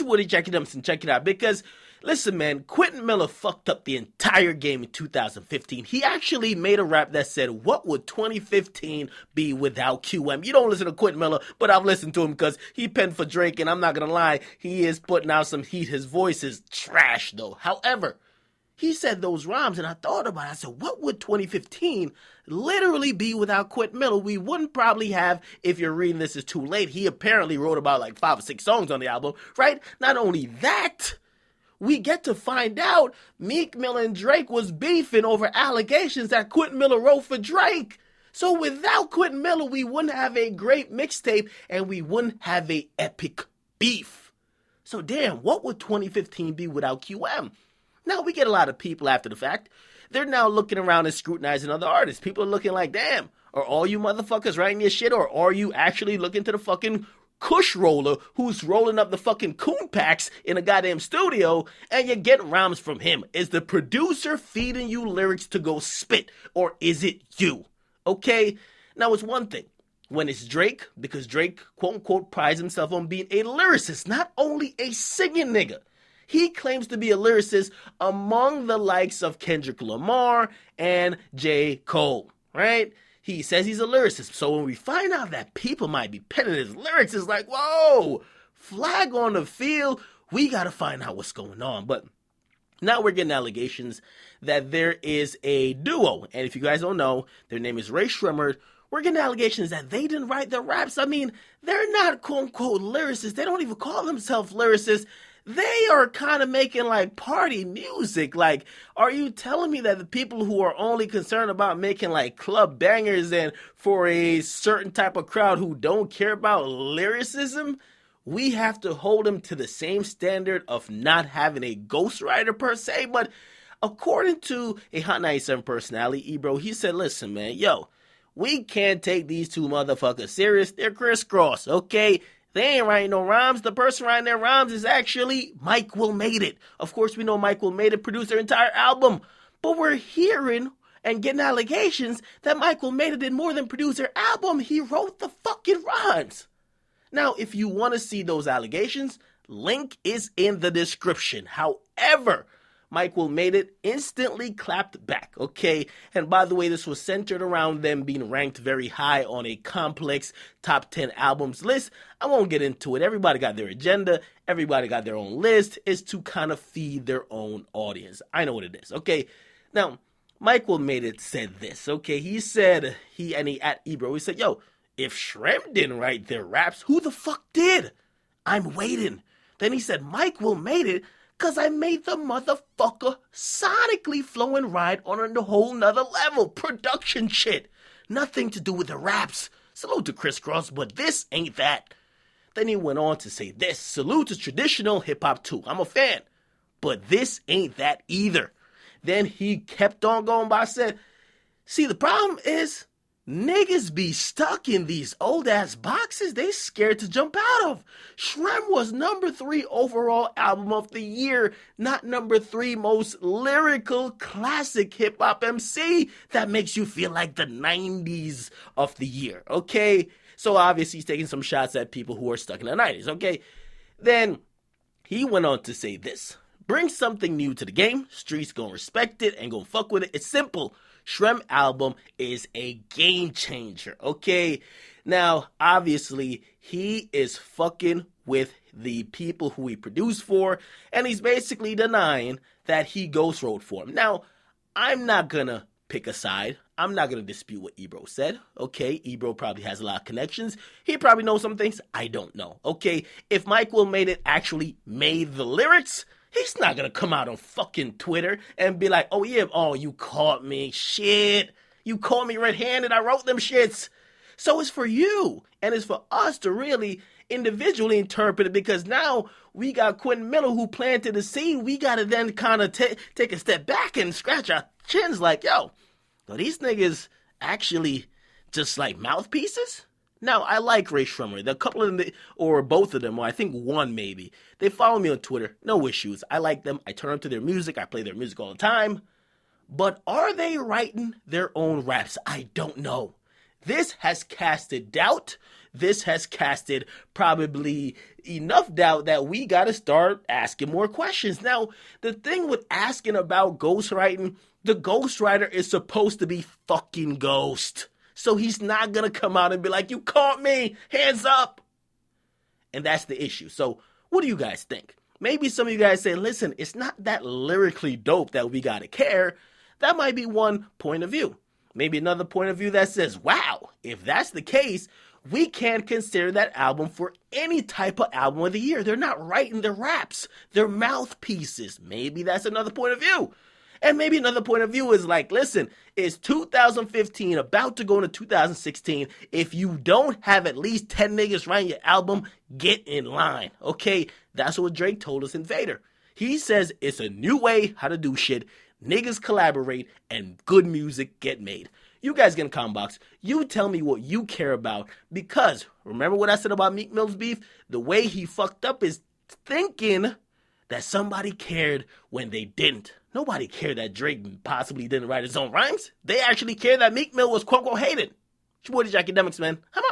you would check it out and check it out because, listen, man, Quentin Miller fucked up the entire game in 2015. He actually made a rap that said, what would 2015 be without QM? You don't listen to Quentin Miller, but I've listened to him because he penned for Drake, and I'm not going to lie, he is putting out some heat. His voice is trash, though. However, he said those rhymes, and I thought about it. I said, what would 2015 literally be without Quentin Miller? We wouldn't probably have, if you're reading this is too late, he apparently wrote about like 5 or 6 songs on the album, right? Not only that, we get to find out Meek Mill and Drake was beefing over allegations that Quentin Miller wrote for Drake. So without Quentin Miller, we wouldn't have a great mixtape, and we wouldn't have a epic beef. So damn, what would 2015 be without QM? Now, we get a lot of people after the fact. They're now looking around and scrutinizing other artists. People are looking like, damn, are all you motherfuckers writing your shit, or are you actually looking to the fucking Kush roller who's rolling up the fucking coon packs in a goddamn studio and you get rhymes from him? Is the producer feeding you lyrics to go spit, or is it you? Okay? Now, it's one thing when it's Drake, because Drake, quote-unquote, prides himself on being a lyricist, not only a singing nigga. He claims to be a lyricist among the likes of Kendrick Lamar and J. Cole, right? He says he's a lyricist. So when we find out that people might be penning his lyrics, it's like, whoa, flag on the field. We got to find out what's going on. But now we're getting allegations that there is a duo. And if you guys don't know, their name is Rae Sremmurd. We're getting allegations that they didn't write their raps. I mean, they're not quote-unquote lyricists. They don't even call themselves lyricists. They are kind of making like party music. Like, are you telling me that the people who are only concerned about making like club bangers and for a certain type of crowd who don't care about lyricism, we have to hold them to the same standard of not having a ghostwriter per se? But according to a Hot 97 personality, Ebro, he said, listen, man, yo, we can't take these two motherfuckers serious. They're crisscross, okay? They ain't writing no rhymes. The person writing their rhymes is actually Mike Will Made It. Of course, we know Mike Will Made It produced their entire album. But we're hearing and getting allegations that Mike Will Made It did more than produce their album. He wrote the fucking rhymes. Now, if you want to see those allegations, link is in the description. However, Mike Will Made It instantly clapped back, okay? And by the way, this was centered around them being ranked very high on a complex top 10 albums list. I won't get into it. Everybody got their agenda. Everybody got their own list. It's to kind of feed their own audience. I know what it is, okay? Now, Mike Will Made It said this, okay? He said, he at Ebro, he said, yo, if Shrem didn't write their raps, who the fuck did? I'm waiting. Then he said, Mike Will Made It because I made the motherfucker sonically flow and ride on a whole nother level. Production shit. Nothing to do with the raps. Salute to Criss Cross, but this ain't that. Then he went on to say this. Salute to traditional hip-hop too. I'm a fan. But this ain't that either. Then he kept on going by, said, see, the problem is niggas be stuck in these old-ass boxes they scared to jump out of. Shrem was number 3 overall album of the year, not number 3 most lyrical classic hip-hop MC that makes you feel like the 90s of the year, okay? So obviously he's taking some shots at people who are stuck in the 90s, okay? Then he went on to say this. Bring something new to the game, streets gonna respect it and gonna fuck with it. It's simple. Shrem album is a game changer, okay? Now, obviously, he is fucking with the people who he produced for, and he's basically denying that he ghost wrote for him. Now, I'm not gonna pick a side. I'm not gonna dispute what Ebro said, okay? Ebro probably has a lot of connections. He probably knows some things I don't know, okay? If Mike Will Made It actually made the lyrics, he's not going to come out on fucking Twitter and be like, oh yeah, oh, you caught me, shit. You caught me red-handed, I wrote them shits. So it's for you, and it's for us to really individually interpret it, because now we got Quentin Miller who planted the seed. We got to then kind of take a step back and scratch our chins like, yo, are these niggas actually just like mouthpieces? Now, I like Rae Sremmurd. A couple of them, or both of them, or I think one maybe, they follow me on Twitter. No issues. I like them. I turn up to their music. I play their music all the time. But are they writing their own raps? I don't know. This has casted doubt. This has casted probably enough doubt that we got to start asking more questions. Now, the thing with asking about ghostwriting, the ghostwriter is supposed to be fucking Ghost. So he's not going to come out and be like, you caught me, hands up. And that's the issue. So what do you guys think? Maybe some of you guys say, listen, it's not that lyrically dope that we got to care. That might be one point of view. Maybe another point of view that says, wow, if that's the case, we can't consider that album for any type of album of the year. They're not writing their raps. They're mouthpieces. Maybe that's another point of view. And maybe another point of view is like, listen, it's 2015 about to go into 2016. If you don't have at least 10 niggas writing your album, get in line. Okay, that's what Drake told us in Vader. He says it's a new way how to do shit. Niggas collaborate and good music get made. You guys get in the comment box. You tell me what you care about, because remember what I said about Meek Mill's beef? The way he fucked up is thinking that somebody cared when they didn't. Nobody cared that Drake possibly didn't write his own rhymes. They actually cared that Meek Mill was quote-unquote hated. It's your boy, the Akademiks, man. I'm out.